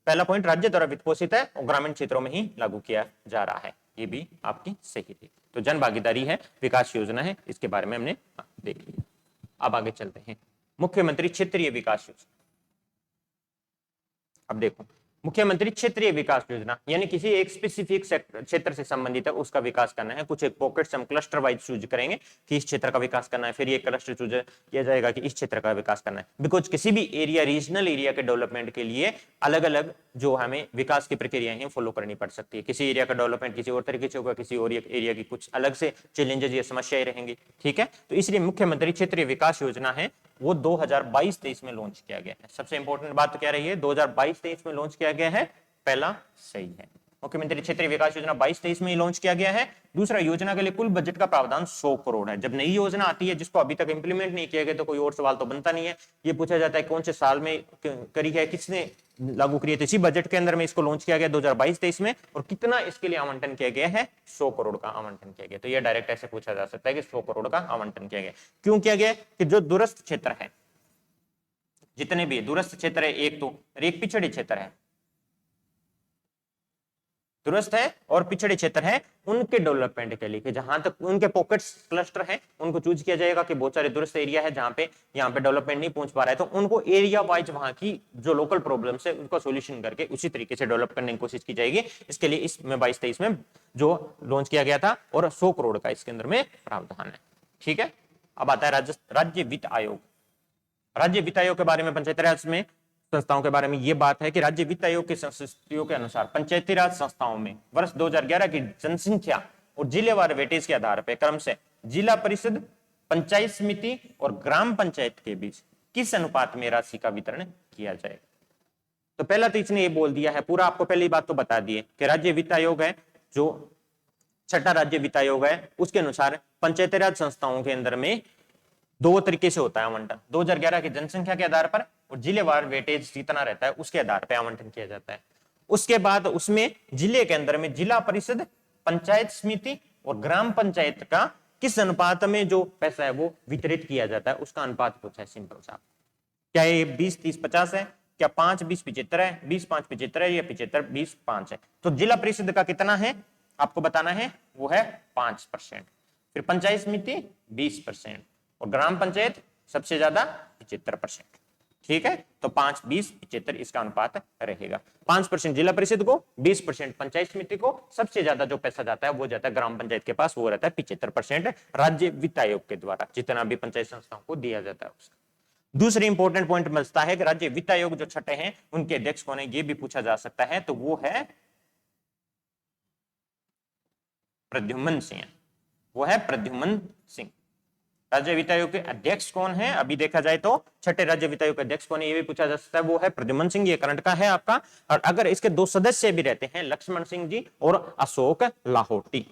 पहला पॉइंट, राज्य द्वारा वित्त पोषित है और ग्रामीण क्षेत्रों में ही लागू किया जा रहा है, ये भी आपकी सही थी। तो जन भागीदारी है, विकास योजना है, इसके बारे में हमने देख लिया। अब आगे चलते हैं, मुख्यमंत्री क्षेत्रीय विकास योजना। अब देखो, मुख्यमंत्री क्षेत्रीय विकास योजना यानी किसी एक स्पेसिफिक क्षेत्र से संबंधित है, उसका विकास करना है। कुछ एक पॉकेट्स हम क्लस्टर वाइज चूज करेंगे कि इस क्षेत्र का विकास करना है, फिर ये क्लस्टर चूज किया जाएगा कि इस क्षेत्र का विकास करना है। बिकॉज किसी भी एरिया, रीजनल एरिया के डेवलपमेंट के लिए अलग अलग जो हमें विकास की प्रक्रियाएं हैं फॉलो करनी पड़ सकती है। किसी एरिया का डेवलपमेंट किसी और तरीके से होगा, किसी और एरिया की कुछ अलग से चैलेंजेस या समस्याएं रहेंगी। ठीक है, तो इसलिए मुख्यमंत्री क्षेत्रीय विकास योजना है वो 2022-23 में लॉन्च किया गया है। सबसे इंपॉर्टेंट बात तो क्या रही है, 2022-23 में लॉन्च किया गया है, पहला सही है। मुख्यमंत्री क्षेत्रीय विकास योजना 22-23 में लॉन्च किया गया है। दूसरा, योजना के लिए कुल बजट का प्रावधान 100 करोड़ है। जब नई योजना आती है जिसको अभी तक इंप्लीमेंट नहीं किया गया तो कोई और सवाल तो बनता नहीं है, ये पूछा जाता है कौन से साल में करी है, किसने लागू करी है। तो इसी बजट के अंदर में इसको लॉन्च किया गया 2022-23 में, और कितना इसके लिए आवंटन किया गया है, 100 करोड़ का आवंटन किया गया। तो यह डायरेक्ट ऐसे पूछा जा सकता है कि 100 करोड़ का आवंटन किया गया। क्यों किया गया? कि जो दूरस्थ क्षेत्र है, जितने भी दूरस्थ क्षेत्र है, एक तो एक पिछड़े क्षेत्र है, दूरस्थ है और पिछड़े क्षेत्र है, उनके डेवलपमेंट के लिए, जहां तक उनके पॉकेट्स क्लस्टर है उनको चूज किया जाएगा कि बहुत सारे दूरस्थ एरिया है जहां पे यहाँ पे डेवलपमेंट नहीं पहुंच पा रहा है, तो उनको एरिया वाइज वहां की जो लोकल प्रॉब्लम्स है उनका सॉल्यूशन करके उसी तरीके से डेवलप करने की कोशिश की जाएगी। इसके लिए इसमें 22-23 में जो लॉन्च किया गया था, और 100 करोड़ का इसके अंदर में प्रावधान है। ठीक है, अब आता है राज्य वित्त आयोग। राज्य वित्त आयोग के बारे में पंचायती राज में संस्थाओं के बारे में यह बात है कि राज्य वित्त आयोग की संस्तुतियों के अनुसार पंचायती राज संस्थाओं में वर्ष 2011 की जनसंख्या और जिलेवार वेटेज के आधार पर क्रम से जिला परिषद, पंचायत समिति और ग्राम पंचायत के बीच किस अनुपात में राशि का वितरण किया जाएगा। तो पहला तो इसने ये बोल दिया है, पूरा आपको पहली बात तो बता दी है कि राज्य वित्त आयोग है, जो छठा राज्य वित्त आयोग है, उसके अनुसार पंचायती राज संस्थाओं के अंदर में दो तरीके से होता है आवंटन। 2011 की जनसंख्या के आधार पर और जिलेवार वेटेज जितना रहता है उसके आधार पर आवंटन किया जाता है। उसके बाद उसमें जिले के अंदर में जिला परिषद, पंचायत समिति और ग्राम पंचायत का किस अनुपात में जो पैसा है वो वितरित किया जाता है, उसका अनुपात पूछा है। सिंपल सा, क्या ये 20-30-50 है, क्या 5-20-75 है, 20-5-75 है, या 75-20-5 है। तो जिला परिषद का कितना है आपको बताना है, वो है 5%। फिर पंचायत समिति 20% और ग्राम पंचायत सबसे ज्यादा 75%। ठीक है, तो 5-20-75 इसका अनुपात रहेगा। 5% जिला परिषद को, 20% पंचायत समिति को, सबसे ज्यादा जो पैसा जाता है वो जाता है ग्राम पंचायत के पास, वो रहता है 75% राज्य वित्त आयोग के द्वारा जितना भी पंचायत संस्थाओं को दिया जाता है उसका। दूसरे इंपॉर्टेंट पॉइंट मिलता है कि राज्य वित्त आयोग जो छठे हैं उनके अध्यक्ष कौन है, ये भी पूछा जा सकता है, तो वो है प्रद्युम्न सिंह। वो है प्रद्युम्न सिंह। राज्य वित्त आयोग के अध्यक्ष कौन है, अभी देखा जाए तो छठे राज्य वित्त आयोग के अध्यक्ष कौन है, ये भी पूछा जा सकता है, वो है प्रद्युम्न सिंह। ये करंट का है आपका। और अगर इसके दो सदस्य भी रहते हैं, लक्ष्मण सिंह जी और अशोक लाहौटी,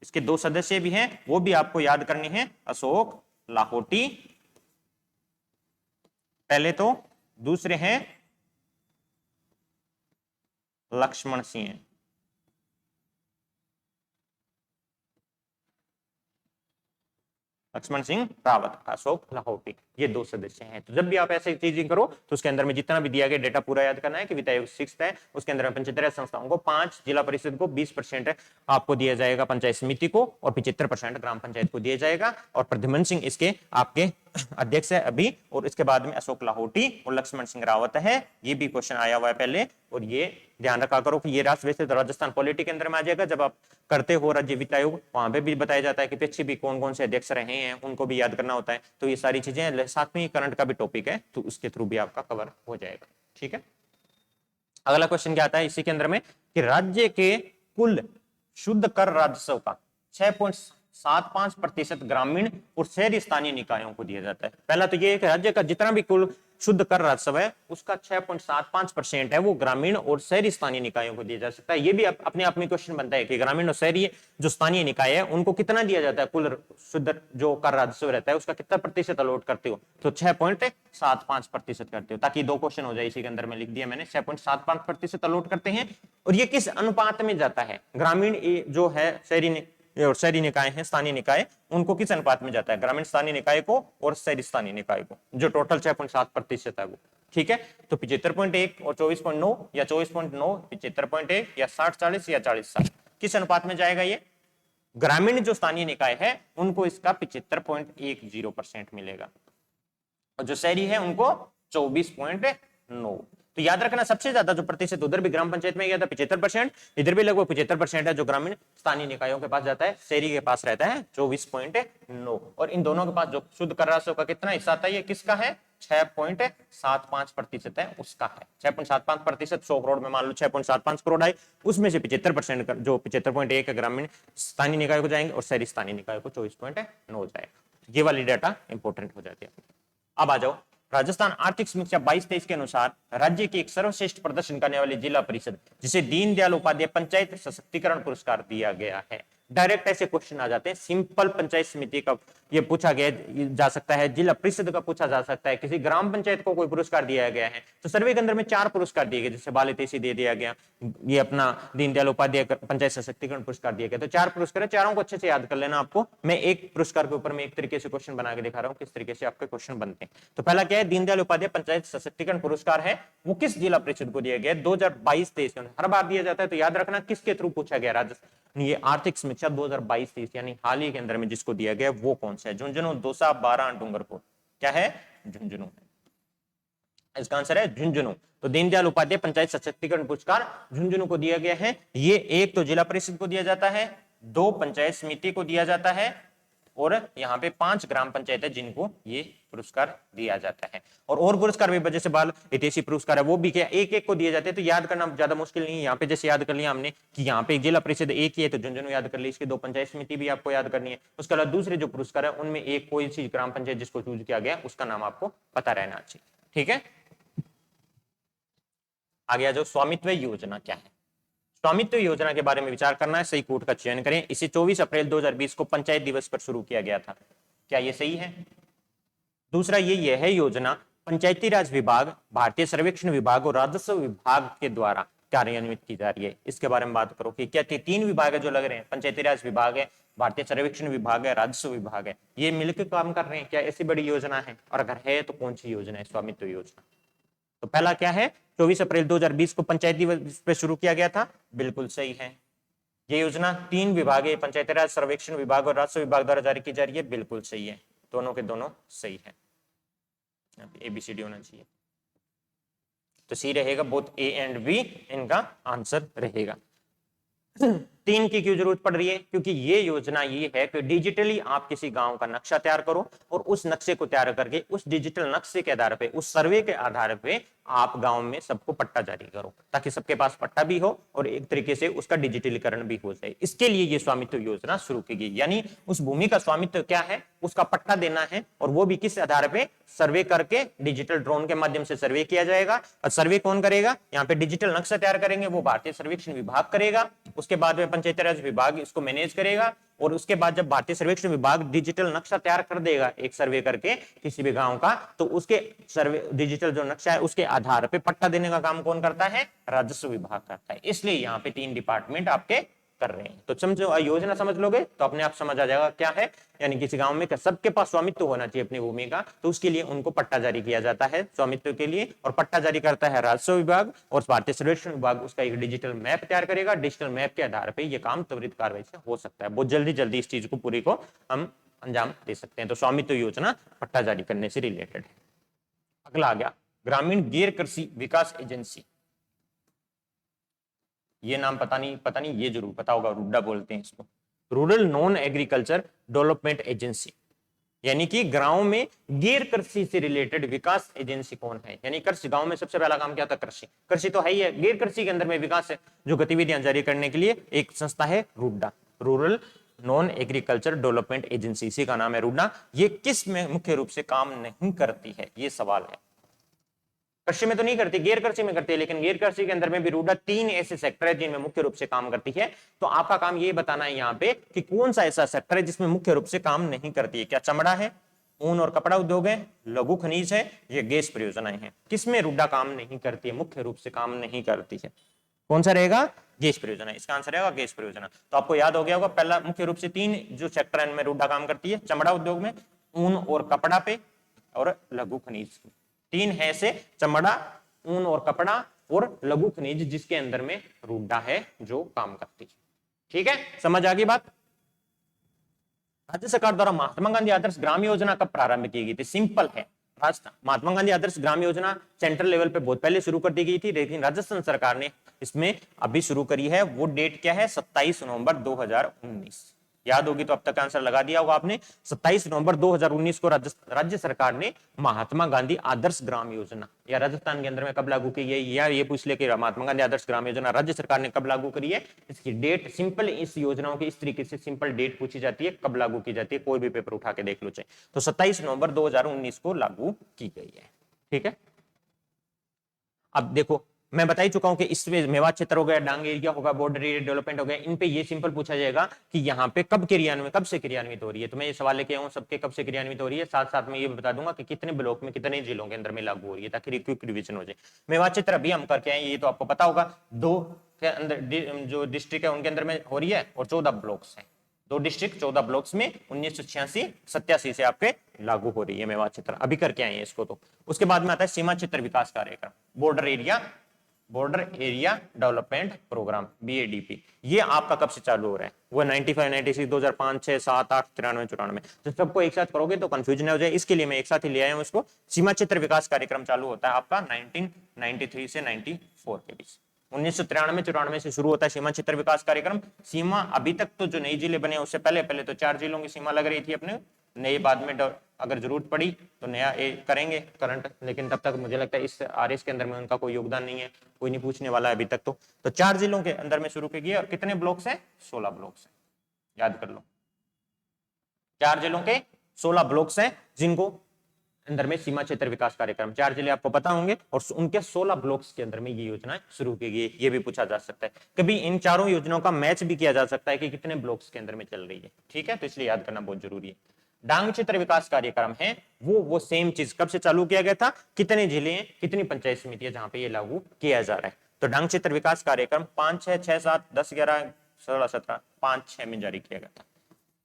इसके दो सदस्य भी हैं, वो भी आपको याद करने हैं, अशोक लाहौटी पहले तो, दूसरे हैं लक्ष्मण सिंह। लक्ष्मण सिंह रावत, अशोक लाहौटी, ये दो सदस्य हैं। तो जब भी आप ऐसे चीजें करो तो उसके अंदर में जितना भी दिया गया डेटा पूरा याद करना है कि वित्त आयोग 6 है, उसके अंदर में पंचायती राज संस्थाओं को 5, जिला परिषद को 20% आपको दिया जाएगा, पंचायत समिति को, और 75% ग्राम पंचायत को दिया जाएगा। और प्रद्युम्न सिंह इसके आपके अध्यक्ष है अभी, और इसके बाद में अशोक लाहौटी और लक्ष्मण सिंह रावत है। ये भी क्वेश्चन आया हुआ है पहले, और ये ध्यान रखा करो कि ये राष्ट्र वैसे तो राजस्थान पॉलिटी के अंदर में आ जाएगा। जब आप करते हो राज्य वित्त आयोग, वहां पे भी बताया जाता है कि पीछे भी कौन कौन से अध्यक्ष रहे हैं, उनको भी याद करना होता है। तो ये सारी चीजें साथ में ही करंट का भी टॉपिक है, तो उसके थ्रू भी आपका कवर हो जाएगा। ठीक है, अगला क्वेश्चन क्या आता है इसी के अंदर में कि राज्य के कुल शुद्ध कर राजस्व का 6.75% ग्रामीण और शहरी स्थानीय निकायों को दिया जाता है। पहला तो ये है कि राज्य का जितना भी कुल शुद्ध कर राजस्व है उसका 6.75% है वो ग्रामीण और शहरी स्थानीय निकायों को दिया जा सकता है। ये भी अपने आप में क्वेश्चन बनता है कि ग्रामीण और शहरी जो स्थानीय निकाय है उनको कितना दिया जाता है, कुल शुद्ध जो कर राजस्व रहता है उसका कितना प्रतिशत अलॉट करते हो, तो 6.75% करते हो, ताकि 2 क्वेश्चन हो जाए इसी के अंदर में लिख दिया मैंने। 6.75% अलॉट करते हैं। और ये किस अनुपात में जाता है, ग्रामीण जो है और शहरी निकाय है स्थानीय निकाय, उनको किस अनुपात में जाता है, ग्रामीण स्थानीय निकाय को और शहरी स्थानीय निकाय को, जो टोटल 6.7% है वो। ठीक है, तो 75.1 और 24.9 या 24.9 75.1 या 60-40 या 40-60 किस अनुपात में जाएगा ये, ग्रामीण जो स्थानीय निकाय है उनको इसका 75.10% मिलेगा और जो शहरी है उनको 24.9। तो याद रखना सबसे ज्यादा जो प्रतिशत उधर भी ग्राम पंचायत में गया था 75%, इधर भी लगभग 75% है जो ग्रामीण स्थानीय निकायों के पास जाता है, शहरी के पास रहता है 24.9। और इन दोनों के पास जो शुद्ध कर राजस्व का कितना हिस्सा आता है, ये किसका है, 6.75% है उसका है। 6.75% 100 करोड़ में मान लो 6.75 करोड़ आए, उसमें से 75% जो 75.1 ग्रामीण स्थानीय निकाय को जाएंगे और शहरी स्थानीय निकाय को 24.9 जाएगा। ये वाली डाटा इंपॉर्टेंट हो जाती है। अब आ जाओ, राजस्थान आर्थिक समीक्षा 22-23 के अनुसार राज्य की एक सर्वश्रेष्ठ प्रदर्शन करने वाली जिला परिषद जिसे दीनदयाल उपाध्याय पंचायत सशक्तिकरण पुरस्कार दिया गया है। डायरेक्ट ऐसे क्वेश्चन आ जाते हैं, सिंपल पंचायत समिति का ये पूछा गया जा सकता है, जिला परिषद का पूछा जा सकता है, किसी ग्राम पंचायत को कोई पुरस्कार दिया गया है तो सर्वे के अंदर में 4 पुरस्कार दिए गए, जैसे बाले तेसी दे दिया गया, ये अपना दीनदयाल उपाध्याय पंचायत सशक्तिकरण पुरस्कार दिया गया, तो 4 पुरस्कार है, चारों को अच्छे से याद कर लेना। आपको मैं एक पुरस्कार के ऊपर में एक तरीके से क्वेश्चन बना के दिखा रहा हूँ किस तरीके से आपके क्वेश्चन बनते हैं। तो पहला क्या है, दीनदयाल उपाध्याय पंचायत सशक्तिकरण पुरस्कार है, वो किस जिला परिषद को दिया गया, 2022-23 हर बार दिया जाता है, तो याद रखना किसके थ्रू पूछा गया, राजस्थान ये आर्थिक समीक्षा 2022-23 यानी हाल ही के अंदर में जिसको दिया गया वो कौन सा है, झुंझुनू, दौसा, बारां, डूंगरपुर, क्या है, झुंझुनू। इसका आंसर है झुंझुनू। तो दीनदयाल उपाध्याय पंचायत सशक्तिकरण पुरस्कार झुंझुनू को दिया गया है। ये एक तो जिला परिषद को दिया जाता है, 2 पंचायत समिति को दिया जाता है और यहाँ पे 5 ग्राम पंचायत है जिनको ये पुरस्कार दिया जाता है। और पुरस्कार भी वजह से बाल हितैषी पुरस्कार है वो भी क्या एक एक को दिए जाते हैं, तो याद करना ज्यादा मुश्किल नहीं है। यहाँ पे जैसे याद कर लिया हमने कि यहाँ पे एक जिला परिषद एक ही है तो झुंझुनू याद कर ली, इसके 2 पंचायत समिति भी आपको याद करनी है। उसके अलावा दूसरे जो पुरस्कार है उनमें एक कोई सी ग्राम पंचायत जिसको चूज किया गया उसका नाम आपको पता रहना चाहिए। ठीक है, आगे आ जाओ, स्वामित्व योजना क्या है। स्वामित्व योजना के बारे में विचार करना है, सही कोड का चयन करें। इसे 24 अप्रैल 2020 को पंचायत दिवस पर शुरू किया गया था, क्या ये सही है। दूसरा ये है योजना पंचायती राज विभाग, भारतीय सर्वेक्षण विभाग और राजस्व विभाग के द्वारा कार्यान्वित की जा रही है। इसके बारे में बात करो कि क्या 3 विभाग है जो लग रहे हैं, पंचायती राज विभाग है, भारतीय सर्वेक्षण विभाग है, राजस्व विभाग है, ये मिलकर काम कर रहे हैं, क्या ऐसी बड़ी योजना है, और अगर है तो कौन सी योजना है स्वामित्व योजना। तो पहला क्या है, 24 अप्रैल 2020 को पंचायत दिवस पे शुरू किया गया था, बिल्कुल सही है। ये योजना 3 विभाग है, पंचायती राज सर्वेक्षण विभाग और राजस्व विभाग द्वारा जारी की जा रही है, बिल्कुल सही है, दोनों के दोनों सही है। ABCD होना चाहिए, तो सी रहेगा, बोथ A एंड B इनका आंसर रहेगा। 3 की क्यों जरूरत पड़ रही है, क्योंकि ये योजना ये है कि डिजिटली आप किसी गांव का नक्शा तैयार करो और उस नक्शे को तैयार करके उस डिजिटल नक्शे के आधार पे, उस सर्वे के आधार पे आप गांव में सबको पट्टा जारी करो, ताकि सबके पास पट्टा भी हो और एक तरीके से उसका डिजिटलीकरण भी हो जाए। इसके लिए ये स्वामित्व योजना शुरू की गई, यानी उस भूमि का स्वामित्व क्या है, उसका पट्टा देना है, और वो भी किस आधार पे, सर्वे करके डिजिटल ड्रोन के माध्यम से सर्वे किया जाएगा। और सर्वे कौन करेगा, यहाँ पे डिजिटल नक्शा तैयार करेंगे वो भारतीय सर्वेक्षण विभाग करेगा, उसके बाद में पंचायती राज विभाग इसको मैनेज करेगा, और उसके बाद जब भारतीय सर्वेक्षण विभाग डिजिटल नक्शा तैयार कर देगा एक सर्वे करके किसी भी गांव का, तो उसके सर्वे डिजिटल जो नक्शा है उसके आधार पे पट्टा देने का काम कौन करता है, राजस्व विभाग करता है। इसलिए यहाँ पे 3 डिपार्टमेंट आपके कर रहे हैं। तो समझो, योजना समझ लोगे तो अपने आप समझ आ जाएगा क्या है, यानी किसी गांव में सबके पास स्वामित्व होना चाहिए अपनी भूमि का, तो उसके लिए उनको पट्टा जारी किया जाता है स्वामित्व के लिए, और पट्टा जारी करता है राजस्व विभाग, और भारतीय सर्वेक्षण विभाग उसका एक डिजिटल मैप तैयार करेगा। डिजिटल मैप के आधार पर यह काम त्वरित कार्रवाई से हो सकता है, बहुत जल्दी इस चीज को पूरी को हम अंजाम दे सकते हैं। तो स्वामित्व योजना पट्टा जारी करने से रिलेटेड है। अगला आ गया, ग्रामीण गैर कृषि विकास एजेंसी। ये नाम पता नहीं, ये जरूर पता होगा, रुड्डा बोलते हैं इसको, rural non agriculture development agency, यानी कि गांव में गैर कृषि से रिलेटेड विकास एजेंसी कौन है। यानी कृषि, गांव में सबसे पहला काम क्या था, कृषि तो है ही है, गैर कृषि के अंदर में विकास है जो गतिविधियां जारी करने के लिए एक संस्था है RUDDA, rural non agriculture development agency, इसी का नाम है रूडा। ये किस में मुख्य रूप से काम नहीं करती है, ये सवाल है। कृषि में तो नहीं करती, गैर कृषि में करती है, लेकिन गैर कृषि के अंदर में भी रूडा 3 ऐसे सेक्टर है जिनमें मुख्य रूप से काम करती है। तो आपका काम ये बताना है यहाँ पे कि कौन सा ऐसा सेक्टर है जिसमें मुख्य रूप से काम नहीं करती है। क्या चमड़ा है, ऊन और कपड़ा उद्योग है, लघु खनिज है, ये गैस परियोजनाएं हैं। किसमें रूडा काम नहीं करती है, मुख्य रूप से काम नहीं करती है? कौन सा रहेगा? गैस परियोजना। इसका आंसर रहेगा गैस परियोजना। तो आपको याद हो गया होगा, पहला मुख्य रूप से 3 जो सेक्टर है इनमें रूडा काम करती है। चमड़ा उद्योग में, ऊन और कपड़ा पे, और लघु खनिज। 3 है से चमड़ा, ऊन और कपड़ा और लघु खनिज, जिसके अंदर में रूडा है जो काम करती है। ठीक है, समझ आ गई बात? राज्य सरकार द्वारा महात्मा गांधी आदर्श ग्राम योजना कब प्रारंभ की गई थी? सिंपल है, महात्मा गांधी आदर्श ग्राम योजना सेंट्रल लेवल पे बहुत पहले शुरू कर दी गई थी, लेकिन राजस्थान सरकार ने इसमें अभी शुरू करी है। वो डेट क्या है? 27 नवंबर 2019। याद होगी तो अब तक आंसर लगा दिया होगा आपने। 27 नवंबर 2019 को राज्य सरकार ने महात्मा गांधी आदर्श ग्राम योजना, या राजस्थान के अंदर में कब लागू की है, या ये पूछ ले कि महात्मा गांधी आदर्श ग्राम योजना राज्य सरकार ने कब लागू करी है। इसकी डेट सिंपल, इस योजनाओं की इस तरीके से सिंपल डेट पूछी जाती है, कब लागू की जाती है, कोई भी पेपर उठा के देख लो चाहे। तो 27 नवंबर 2019 को लागू की गई है। ठीक है, अब देखो मैं बता ही चुका हूं कि इसमें मेवात क्षेत्र हो गया, डांग एरिया होगा, बॉर्डर एरिया डेवलपमेंट हो गया, इन पे ये सिंपल पूछा जाएगा कि यहाँ पे कब क्रियान्वित, कब से क्रियान्वित हो रही है। तो मैं ये सवाल लेके आऊँ सबके कब से क्रियान्वित हो रही है, साथ साथ में ये बता दूंगा कि कितने ब्लॉक में कितने जिलों के अंदर में लागू हो रही है, ताकि क्विक रिविजन हो जाए। मेवात क्षेत्र अभी हम करके आए, ये तो आपको पता होगा, 2 के अंदर जो डिस्ट्रिक्ट है उनके अंदर में हो रही है, और 14 ब्लॉक्स है, 2 डिस्ट्रिक्ट 14 ब्लॉक्स में 1986-87 से आपके लागू हो रही है मेवात क्षेत्र, अभी करके आए हैं इसको। तो उसके बाद में आता है सीमा क्षेत्र विकास कार्यक्रम, border area development program, BADP। ये आपका कब से चालू हो रहा है? वो 95, 96, 2005, 6, 7, 8, 93, 94। तो सबको एक साथ करोगे तो कंफ्यूजन हो जाए, इसके लिए मैं एक साथ ही ले आया हूं इसको। सीमा क्षेत्र विकास कार्यक्रम चालू होता है आपका 1993 से 94 के बीच। 1993-94 से शुरू होता है सीमा क्षेत्र विकास कार्यक्रम। सीमा अभी तक तो जो नई जिले बने उससे पहले तो 4 जिलों की सीमा लग रही थी अपने, नए बाद में अगर जरूरत पड़ी तो नया करेंगे करंट, लेकिन तब तक मुझे लगता है इस RS के अंदर में उनका कोई योगदान नहीं है, कोई नहीं पूछने वाला है अभी तक। तो 4 जिलों के अंदर में शुरू की, और कितने ब्लॉक्स हैं? 16 ब्लॉक्स हैं, याद कर लो। 4 जिलों के 16 ब्लॉक्स हैं जिनको अंदर में सीमा क्षेत्र विकास कार्यक्रम, 4 जिले आपको पता होंगे, और उनके 16 ब्लॉक्स के अंदर में ये योजना शुरू की गई। ये भी पूछा जा सकता है कभी, इन चारों योजनाओं का मैच भी किया जा सकता है कि कितने ब्लॉक्स के अंदर में चल रही है। ठीक है, तो इसलिए याद करना बहुत जरूरी है। डांग क्षेत्र विकास कार्यक्रम है वो सेम चीज कब से चालू किया गया था, कितने जिले हैं, कितनी पंचायत समिति है जहां पे ये लागू किया जा रहा है। तो डांग क्षेत्र विकास कार्यक्रम 5, 6, 6, 7, 10, 11, 16, 17, 5, 6 में जारी किया गया था।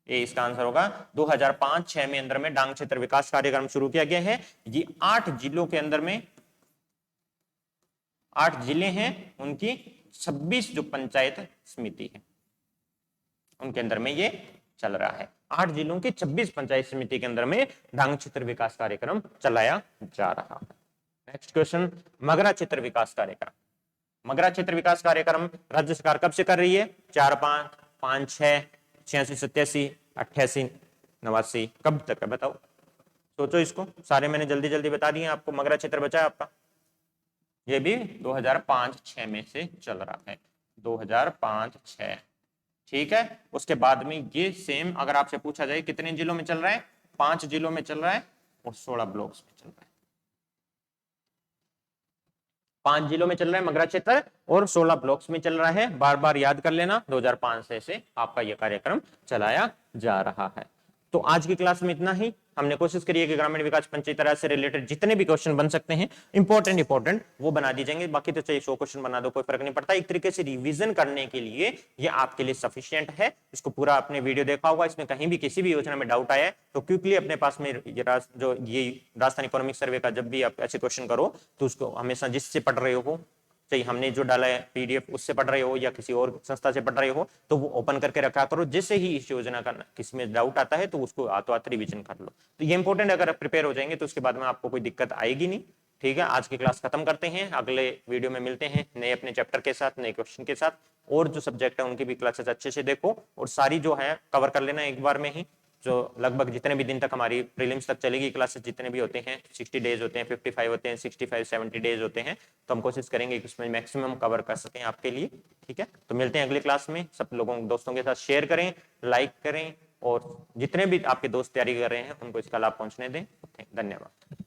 ये इसका आंसर होगा। 2005-6 में अंदर में डांग क्षेत्र विकास कार्यक्रम शुरू किया गया है। ये 8 जिलों के अंदर में 8 जिले हैं, उनकी 26 जो पंचायत समिति है उनके अंदर में ये चल रहा है। 8 जिलों की 26 पंचायत समिति के अंदर में डांग क्षेत्र विकास कार्यक्रम चलाया जा रहा है। नेक्स्ट क्वेश्चन, मगरा क्षेत्र विकास कार्यक्रम। मगरा क्षेत्र विकास कार्यक्रम राज्य सरकार कब से कर रही है? 4, 5, 5, 6, 86, 87, 88, 89, कब तक है बताओ? सोचो इसको, सारे मैंने जल्दी जल्दी बता दिए आपको। मगरा क्षेत्र बचा है आपका, ये भी 2005-6 में से चल रहा है, 2005-6। ठीक है, उसके बाद में ये सेम अगर आपसे पूछा जाए कितने जिलों में चल रहा है, 5 जिलों में चल रहा है और 16 ब्लॉक्स में चल रहा है। 5 जिलों में चल रहा है मगरा क्षेत्र और 16 ब्लॉक्स में चल रहा है। बार बार याद कर लेना, 2005 से आपका यह कार्यक्रम चलाया जा रहा है। तो आज की क्लास में इतना ही। हमने कोशिश करी है कि ग्रामीण विकास पंचायती राज से रिलेटेड जितने भी क्वेश्चन बन सकते हैं इंपॉर्टेंट वो बना दी जाएंगे। बाकी तो चाहिए 100 क्वेश्चन बना दो, कोई फर्क नहीं पड़ता। एक तरीके से रिवीजन करने के लिए ये आपके लिए सफिशिएंट है। इसको पूरा आपने वीडियो देखा होगा, इसमें कहीं भी किसी भी योजना में डाउट आया है तो क्विकली अपने पास में ये राजस्थान इकोनॉमिक सर्वे का जब भी आप ऐसे क्वेश्चन करो तो उसको हमेशा जिससे पढ़ रहे हो, चाहे हमने जो डाला है PDF उससे पढ़ रहे हो या किसी और संस्था से पढ़ रहे हो, तो वो ओपन करके रखा करो। जैसे ही इस योजना का किसी में डाउट आता है तो उसको हाथों-हाथ रिवीजन कर लो। तो ये इंपॉर्टेंट, अगर प्रिपेयर हो जाएंगे तो उसके बाद में आपको कोई दिक्कत आएगी नहीं। ठीक है, आज की क्लास खत्म करते हैं, अगले वीडियो में मिलते हैं नए अपने चैप्टर के साथ, नए क्वेश्चन के साथ। और जो सब्जेक्ट है उनकी भी क्लासेस अच्छे से देखो और सारी जो है कवर कर लेना एक बार में ही। जो लगभग जितने भी दिन तक हमारी प्रीलिम्स तक चलेगी क्लासेस, जितने भी होते हैं 60 डेज होते हैं, 55 होते हैं, 65 70 डेज होते हैं, तो हम कोशिश करेंगे कि उसमें मैक्सिमम कवर कर सकें आपके लिए। ठीक है, तो मिलते हैं अगली क्लास में। सब लोगों दोस्तों के साथ शेयर करें, लाइक करें, और जितने भी आपके दोस्त तैयारी कर रहे हैं उनको इसका लाभ पहुंचने दें। धन्यवाद।